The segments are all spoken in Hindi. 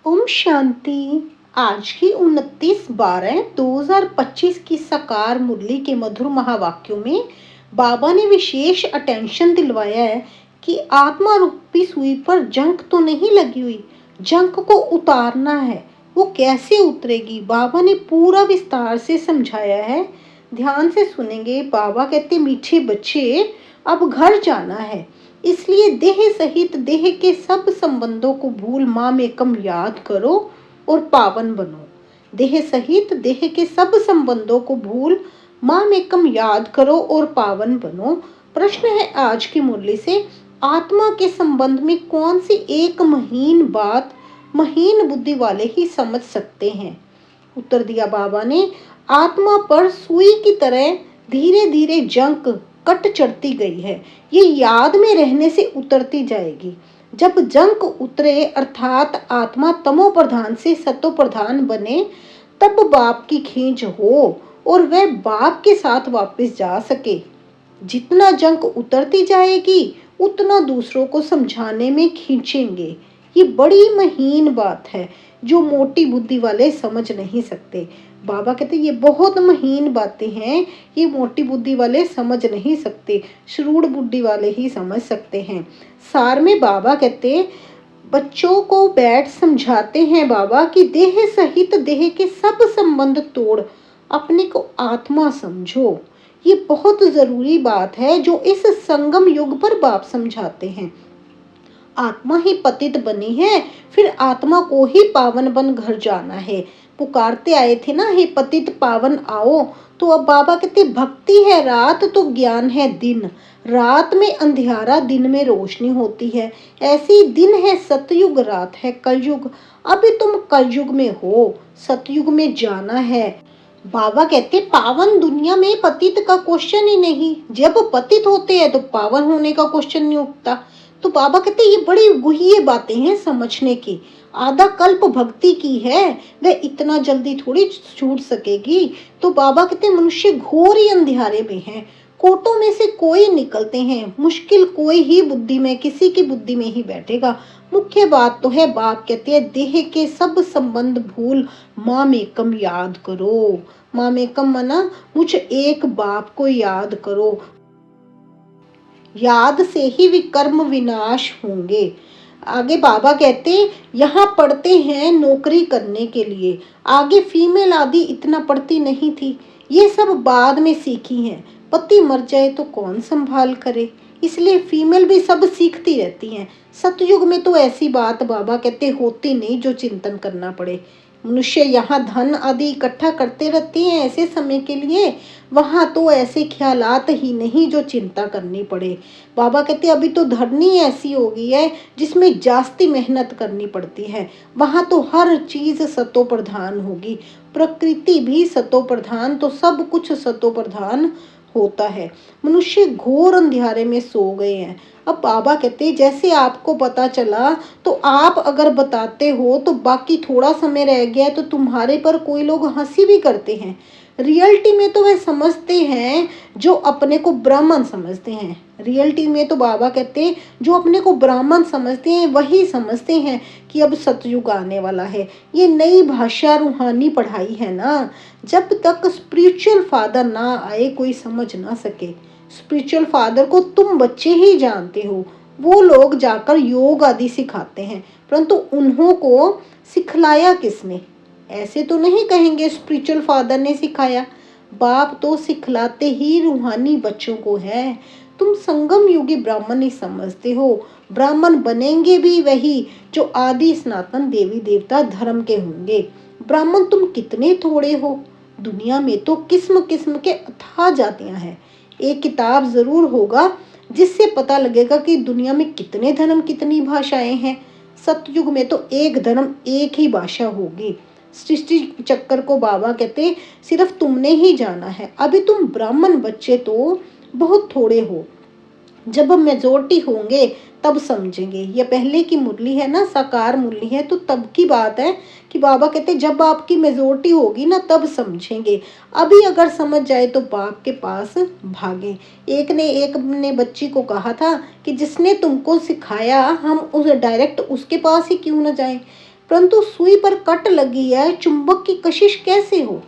ओम शांति। आज की 29/12/2025 की साकार मुरली के मधुर महावाक्यों में बाबा ने विशेष अटेंशन दिलवाया है कि आत्मा रूपी सुई पर जंक तो नहीं लगी हुई, जंक को उतारना है। वो कैसे उतरेगी, बाबा ने पूरा विस्तार से समझाया है। ध्यान से सुनेंगे। बाबा कहते, मीठे बच्चे, अब घर जाना है, इसलिए देह सहित देह के सब संबंधों को भूल माँ में कम याद करो और पावन बनो। देह सहित देह के सब संबंधों को भूल माँ में कम याद करो और पावन बनो। प्रश्न है आज की मुरली से, आत्मा के संबंध में कौन सी एक महीन बात महीन बुद्धि वाले ही समझ सकते हैं? उत्तर दिया बाबा ने, आत्मा पर सुई की तरह धीरे धीरे जंक कट चढ़ती गई है। ये याद में रहने से उतरती जाएगी। जब जंक उतरे अर्थात आत्मा तमो प्रधान से सतो प्रधान बने, तब बाप की खींच हो और वह बाप के साथ वापस जा सके। जितना जंक उतरती जाएगी उतना दूसरों को समझाने में खींचेंगे। ये बड़ी महीन बात है जो मोटी बुद्धि वाले समझ नहीं सकते। बाबा कहते ये बहुत महीन बातें हैं, ये मोटी बुद्धि वाले समझ नहीं सकते, श्रूड बुद्धि वाले ही समझ सकते हैं। सार में बाबा कहते, बच्चों को बैठ समझाते हैं बाबा कि देह सहित देह के सब संबंध तोड़ अपने को आत्मा समझो। ये बहुत जरूरी बात है जो इस संगम युग पर बाप समझाते हैं। आत्मा ही पतित बनी है, फिर आत्मा को ही पावन बन घर जाना है। पुकारते आए थे ना, हे पतित पावन आओ। तो अब बाबा कहते, भक्ति है रात तो ज्ञान है दिन। रात में अंधियारा, दिन में रोशनी होती है। ऐसी दिन है सतयुग, रात है कलयुग। अभी तुम कलयुग में हो, सतयुग में जाना है। बाबा कहते, पावन दुनिया में पतित का क्वेश्चन ही नहीं। जब पतित होते हैं तो पावन होने का क्वेश्चन नहीं उठता। तो बाबा कहते, ये बड़ी गुह्य बातें हैं समझने की। आधा कल्प भक्ति की है, वह इतना जल्दी थोड़ी छूट सकेगी। तो बाबा कहते, मनुष्य घोर ही अंधियारे में है। कोटों में से कोई निकलते हैं, मुश्किल कोई ही बुद्धि में, किसी की बुद्धि में ही बैठेगा। मुख्य बात तो है, बाप कहते हैं, देह के सब संबंध भूल माँ में कम याद करो। माँ में कम मना मुझ एक बाप को याद करो। याद से ही विकर्म विनाश होंगे। आगे बाबा कहते, यहाँ पढ़ते हैं नौकरी करने के लिए। आगे फीमेल आदि इतना पढ़ती नहीं थी, ये सब बाद में सीखी हैं। पति मर जाए तो कौन संभाल करे, इसलिए फीमेल भी सब सीखती रहती हैं। सतयुग में तो ऐसी बात बाबा कहते होती नहीं जो चिंतन करना पड़े। मनुष्य यहाँ धन आदि इकट्ठा करते रहते हैं ऐसे समय के लिए, वहाँ तो ऐसे ख्यालात ही नहीं जो चिंता करनी पड़े। बाबा कहते, अभी तो धरनी ऐसी हो गई है जिसमें जास्ती मेहनत करनी पड़ती है। वहाँ तो हर चीज सतो प्रधान होगी, प्रकृति भी सतो प्रधान, तो सब कुछ सतो प्रधान होता है। मनुष्य घोर अंधियारे में सो गए हैं। अब बाबा कहते, जैसे आपको पता चला तो आप अगर बताते हो तो बाकी थोड़ा समय रह गया है तो तुम्हारे पर कोई लोग हंसी भी करते हैं। रियलिटी में तो वे समझते हैं जो अपने को ब्राह्मण समझते हैं। रियलिटी में तो बाबा कहते, जो अपने को ब्राह्मण समझते हैं वही समझते हैं कि अब सतयुग आने वाला है। ये नई भाषा रूहानी पढ़ाई है ना। जब तक स्पिरिचुअल फादर ना आए कोई समझ ना सके। स्पिरिचुअल फादर को तुम बच्चे ही जानते हो, वो लोग जाकर योग आदि सिखाते हैं, परंतु उन्हों को सिखलाया किसने? ऐसे तो नहीं कहेंगे स्पिरिचुअल फादर ने सिखाया। बाप तो सिखलाते ही रूहानी बच्चों को है। तुम संगम युगी ब्राह्मण ही समझते हो। ब्राह्मण बनेंगे भी वही जो आदि सनातन देवी देवता धर्म के होंगे। ब्राह्मण तुम कितने थोड़े हो। दुनिया में तो किस्म किस्म के अथाह जातियां हैं। एक किताब जरूर होगा जिससे पता लगेगा कि दुनिया में कितने धर्म, कितनी भाषाएं हैं। सतयुग में तो एक धर्म, एक ही भाषा होगी। सृष्टि चक्कर को बाबा कहते, सिर्फ तुमने ही जाना है। अभी तुम ब्राह्मण बच्चे तो बहुत थोड़े हो, जब मेजोरिटी होंगे तब समझेंगे। ये पहले की मुरली है ना, साकार मुरली है, तो तब की बात है कि बाबा कहते जब आपकी मेजोरिटी होगी ना तब समझेंगे। अभी अगर समझ जाए तो बाप के पास भागे। एक ने बच्ची को कहा था कि जिसने तुमको सिखाया हम उस डायरेक्ट उसके पास ही क्यों न जाएं। परंतु सुई पर कट लगी है, चुंबक की कशिश कैसे हो?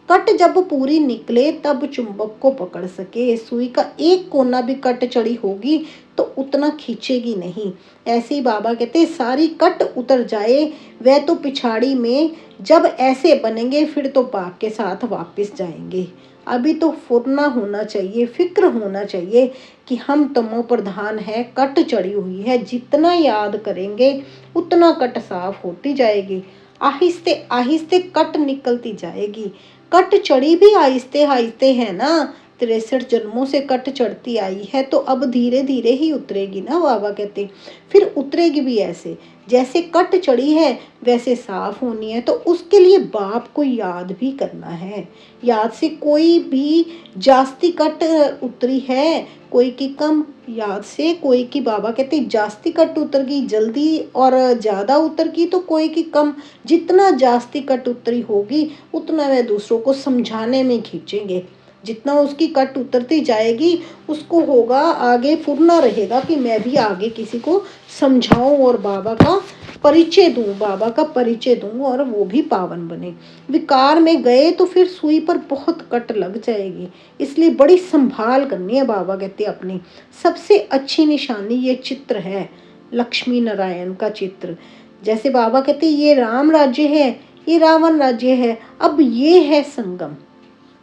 कट जब पूरी निकले तब चुंबक को पकड़ सके। सुई का एक कोना भी कट चढ़ी होगी तो उतना खींचेगी नहीं। ऐसे ही बाबा कहते सारी कट उतर जाए वह तो पिछाड़ी में जब ऐसे बनेंगे फिर तो बाप के साथ वापस जाएंगे। अभी तो फुरना होना चाहिए, फिक्र होना चाहिए कि हम तमो प्रधान है, कट चढ़ी हुई है, जितना याद करेंगे उतना कट साफ होती जाएगी। आहिस्ते आहिस्ते कट निकलती जाएगी। कट चढ़ी भी आहिस्ते आहिस्ते है ना, 63 जन्मों से कट चढ़ती आई है तो अब धीरे धीरे ही उतरेगी ना, बाबा कहते। फिर उतरेगी भी ऐसे जैसे कट चढ़ी है वैसे साफ होनी है। तो उसके लिए बाप को याद भी करना है। याद से कोई भी जास्ती कट उतरी है, कोई की कम, याद से कोई की बाबा कहते जास्ती कट उतर गई जल्दी और ज़्यादा उतर गई तो कोई की कम। जितना जास्ती कट उतरी होगी उतना वह दूसरों को समझाने में खींचेंगे। जितना उसकी कट उतरती जाएगी उसको होगा आगे फुरना रहेगा कि मैं भी आगे किसी को समझाऊं और बाबा का परिचय दूं, बाबा का परिचय दूं और वो भी पावन बने। विकार में गए तो फिर सुई पर बहुत कट लग जाएगी, इसलिए बड़ी संभाल करनी है। बाबा कहते अपनी सबसे अच्छी निशानी ये चित्र है, लक्ष्मी नारायण का चित्र। जैसे बाबा कहते ये राम राज्य है, ये रावण राज्य है, अब ये है संगम।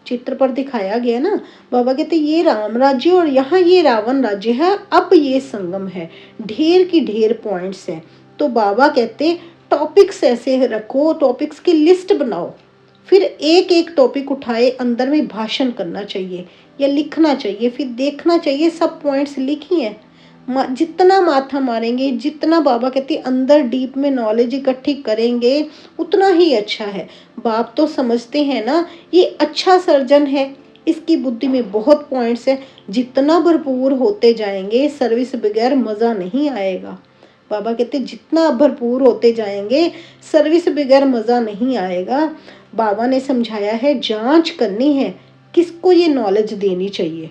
चित्र पर दिखाया गया ना, बाबा कहते ये राम राज्य और यहाँ ये रावण राज्य है, अब ये संगम है। ढेर की ढेर पॉइंट्स है। तो बाबा कहते टॉपिक्स ऐसे रखो, टॉपिक्स की लिस्ट बनाओ, फिर एक एक टॉपिक उठाए अंदर में भाषण करना चाहिए या लिखना चाहिए, फिर देखना चाहिए सब पॉइंट्स लिखी हैं। जितना माथा मारेंगे, जितना बाबा कहते अंदर डीप में नॉलेज इकट्ठी करेंगे उतना ही अच्छा है। बाप तो समझते हैं ना ये अच्छा सर्जन है, इसकी बुद्धि में बहुत पॉइंट्स है। जितना भरपूर होते जाएंगे सर्विस बगैर मज़ा नहीं आएगा। बाबा कहते जितना भरपूर होते जाएंगे सर्विस बगैर मज़ा नहीं आएगा। बाबा ने समझाया है जांच करनी है किसको ये नॉलेज देनी चाहिए।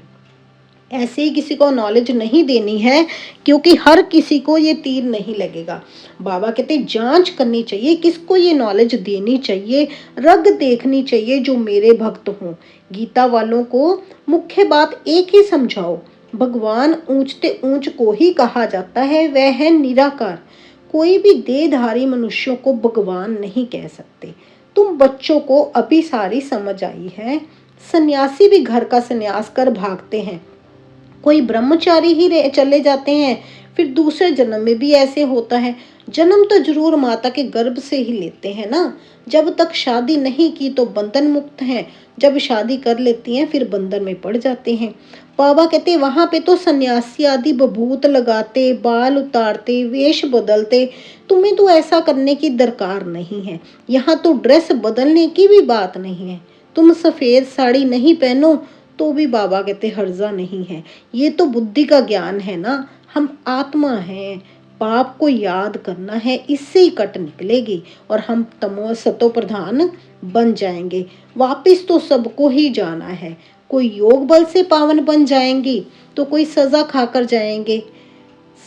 ऐसे ही किसी को नॉलेज नहीं देनी है क्योंकि हर किसी को ये तीर नहीं लगेगा। बाबा कहते जांच करनी चाहिए किसको ये नॉलेज देनी चाहिए, रग देखनी चाहिए जो मेरे भक्त हों। गीता वालों को मुख्य बात एक ही समझाओ, भगवान ऊंचते ऊंच को ही कहा जाता है, वह है निराकार। कोई भी देहधारी मनुष्यों को भगवान नहीं कह सकते। तुम बच्चों को अभी सारी समझ आई है। सन्यासी भी घर का सन्यास कर भागते हैं, कोई ब्रह्मचारी ही चले जाते हैं, फिर दूसरे जन्म में भी ऐसे होता है। जन्म तो जरूर माता के गर्भ से ही लेते हैं ना। जब तक शादी नहीं की तो बंधन मुक्त हैं, जब शादी कर लेती हैं फिर बंधन में पड़ जाते हैं। बाबा कहते वहां पे तो सन्यासी आदि बभूत लगाते, बाल उतारते, वेश बदलते। तुम्हें तो ऐसा करने की दरकार नहीं है। यहाँ तो ड्रेस बदलने की भी बात नहीं है। तुम सफेद साड़ी नहीं पहनो तो भी बाबा कहते हर्जा नहीं है। ये तो बुद्धि का ज्ञान है ना, हम आत्मा हैं, बाप को याद करना है, इससे ही कट निकलेगी और हम तमो सतो प्रधान बन जाएंगे। वापिस तो सबको ही जाना है, कोई योग बल से पावन बन जाएंगी तो कोई सजा खाकर जाएंगे।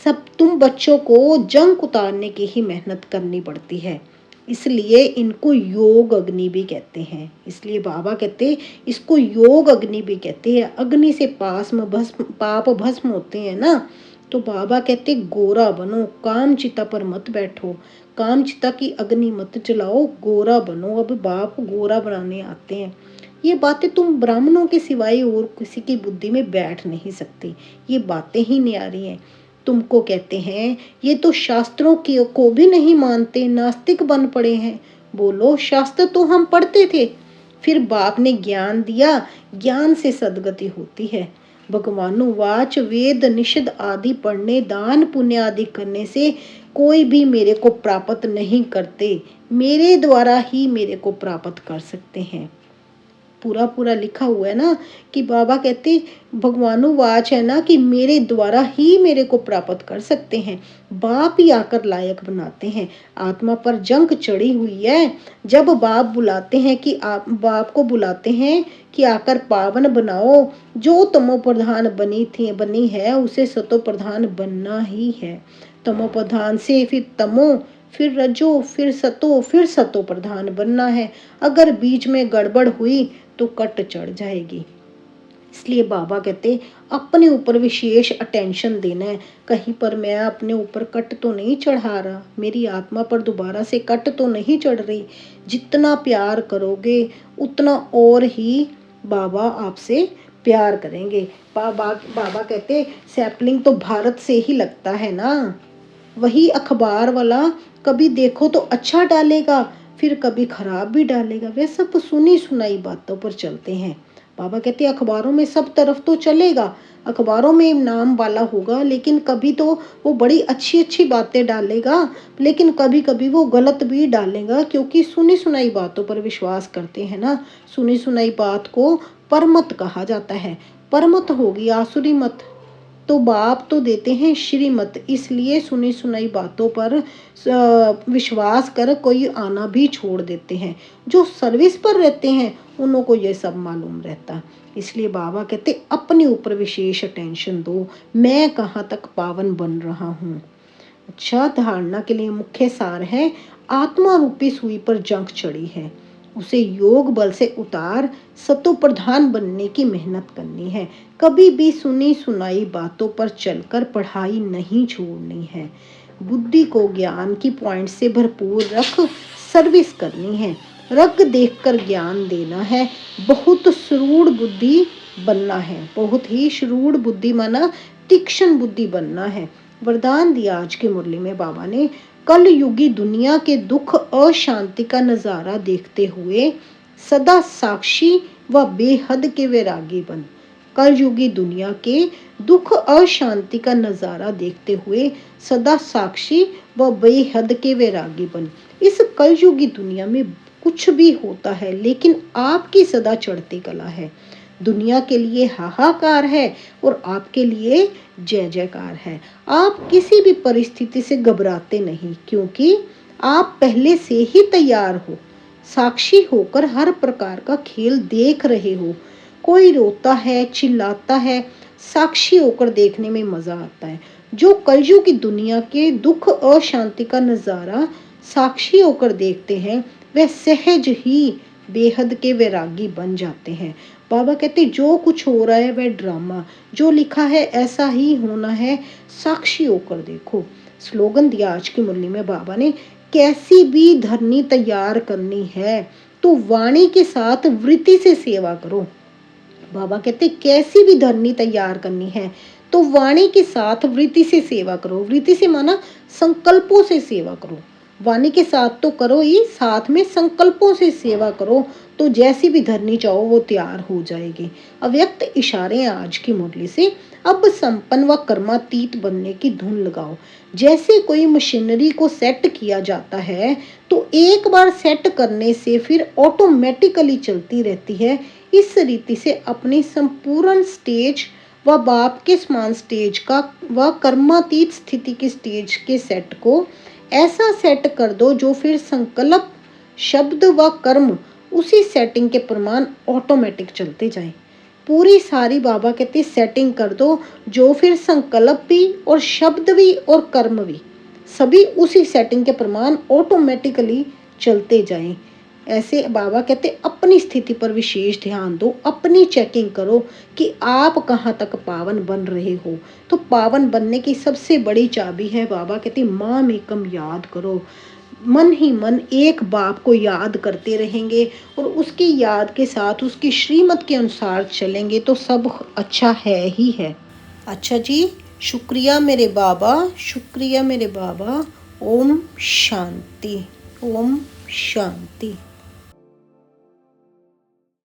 सब तुम बच्चों को जंग उतारने की ही मेहनत करनी पड़ती है, इसलिए इनको योग अग्नि भी कहते हैं। इसलिए बाबा कहते इसको योग अग्नि भी कहते हैं। अग्नि से पाप भस्म होते हैं ना। तो बाबा कहते गोरा बनो, काम चिता पर मत बैठो, काम चिता की अग्नि मत जलाओ, गोरा बनो। अब बाप गोरा बनाने आते हैं। ये बातें तुम ब्राह्मणों के सिवाय और किसी की बुद्धि में बैठ नहीं सकती। ये बातें ही न्यारी हैं। तुमको कहते हैं ये तो शास्त्रों की को भी नहीं मानते, नास्तिक बन पड़े हैं। बोलो शास्त्र तो हम पढ़ते थे, फिर बाप ने ज्ञान दिया, ज्ञान से सदगति होती है। भगवानुवाच वेद निषद आदि पढ़ने, दान पुण्य आदि करने से कोई भी मेरे को प्राप्त नहीं करते, मेरे द्वारा ही मेरे को प्राप्त कर सकते हैं। पूरा पूरा लिखा हुआ है ना कि बाबा कहते भगवानुवाच है ना कि मेरे द्वारा ही मेरे को प्राप्त कर सकते हैं। बाप ही आकर लायक बनाते हैं। आत्मा पर जंग चढ़ी हुई है। जब बाप बुलाते हैं कि आप बाप को बुलाते हैं कि आकर पावन बनाओ, जो तमो प्रधान बनी है उसे सतो प्रधान बनना ही है। तमो प्रधान से फिर तमो फिर रजो, फिर सतो प्रधान बनना है। अगर बीच में गड़बड़ हुई तो कट चढ़ जाएगी। इसलिए बाबा कहते अपने ऊपर विशेष अटेंशन देना है। कहीं पर मैं अपने ऊपर कट तो नहीं चढ़ा रहा, मेरी आत्मा पर दोबारा से कट तो नहीं चढ़ रही। जितना प्यार करोगे उतना और ही बाबा आपसे प्यार करेंगे। बाबा कहते सैपलिंग तो भारत से ही लगता है ना। वही अखबार वाला कभी देखो तो अच्छा डालेगा, फिर कभी खराब भी डालेगा। वे सब सुनी सुनाई बातों पर चलते हैं। बाबा कहते हैं अखबारों में सब तरफ तो चलेगा, अखबारों में नाम वाला होगा, लेकिन कभी तो वो बड़ी अच्छी अच्छी बातें डालेगा, लेकिन कभी कभी वो गलत भी डालेगा, क्योंकि सुनी सुनाई बातों पर विश्वास करते हैं ना। सुनी सुनाई बात को परमत कहा जाता है। परमत होगी आसुरी मत, तो बाप तो देते हैं श्रीमत। इसलिए सुनी सुनाई बातों पर विश्वास कर कोई आना भी छोड़ देते हैं। जो सर्विस पर रहते हैं उन्हों को ये सब मालूम रहता। इसलिए बाबा कहते अपने ऊपर विशेष अटेंशन दो, मैं कहाँ तक पावन बन रहा हूँ। अच्छा, धारणा के लिए मुख्य सार है, आत्मा रूपी सुई पर जंग चढ़ी है, उसे योग बल से उतार सतो प्रधान बनने की मेहनत करनी है। कभी भी सुनी सुनाई बातों पर चलकर पढ़ाई नहीं छोड़नी है। बुद्धि को ज्ञान की पॉइंट से भरपूर रख सर्विस करनी है। रग देखकर ज्ञान देना है। बहुत श्रूड़ बुद्धि बनना है। बहुत ही श्रूड़ बुद्धि माना तीक्ष्ण बुद्धि बनना है। वरदान दिया आज की मुरली में बाबा ने, कल युगी दुनिया के दुख अशांति का नजारा देखते हुए सदा साक्षी व बेहद के वैरागी बन। कल युगी दुनिया के दुख अशांति का नजारा देखते हुए सदा साक्षी व बेहद के वैरागी बन। इस कल युगी दुनिया में कुछ भी होता है, लेकिन आपकी सदा चढ़ती कला है। दुनिया के लिए हाहाकार है और आपके लिए जय जयकार है। आप किसी भी परिस्थिति से घबराते नहीं, क्योंकि आप पहले से ही तैयार हो। साक्षी होकर हर प्रकार का खेल देख रहे हो। कोई रोता है, चिल्लाता है, साक्षी होकर देखने में मजा आता है। जो कलयुग की दुनिया के दुख अशांति का नजारा साक्षी होकर देखते हैं, वे सहज ही बेहद के वैरागी बन जाते हैं। बाबा कहते जो कुछ हो रहा है वह ड्रामा, जो लिखा है ऐसा ही होना है, साक्षी होकर देखो। स्लोगन दिया आज की मुरली में बाबा ने, कैसी भी धरनी तैयार करनी है तो वाणी के साथ वृत्ति से सेवा करो। बाबा कहते कैसी भी धरनी तैयार करनी है तो वाणी के साथ वृत्ति से सेवा करो। वृत्ति से माना संकल्पों से सेवा करो। वाणी के साथ तो करो ही, साथ में संकल्पों से सेवा करो, तो जैसी भी धरनी चाहो वो तैयार हो जाएगी। अव्यक्त इशारे आज की मुरली से, अब संपन्न व कर्मातीत बनने की धुन लगाओ। जैसे कोई मशीनरी को सेट किया जाता है तो एक बार सेट करने से फिर ऑटोमेटिकली चलती रहती है। इस रीति से अपनी संपूर्ण स्टेज व बाप के समान स्टेज का व कर्मातीत स्थिति की स्टेज के सेट को ऐसा सेट कर दो जो फिर संकल्प, शब्द व कर्म उसी सेटिंग के प्रमाण ऑटोमेटिक चलते जाएं। पूरी सारी बाबा कहते सेटिंग कर दो, जो फिर संकल्प भी और शब्द भी और कर्म भी सभी उसी सेटिंग के प्रमाण ऑटोमेटिकली चलते जाएं। ऐसे बाबा कहते अपनी स्थिति पर विशेष ध्यान दो, अपनी चेकिंग करो कि आप कहाँ तक पावन बन रहे हो। तो पावन बनने की सबसे बड़ी चाबी है, बाबा कहते माँ में कम याद करो। मन ही मन एक बाप को याद करते रहेंगे और उसकी याद के साथ उसकी श्रीमत के अनुसार चलेंगे तो सब अच्छा है ही है। अच्छा जी, शुक्रिया मेरे बाबा, शुक्रिया मेरे बाबा। ओम शांति, ओम शांति।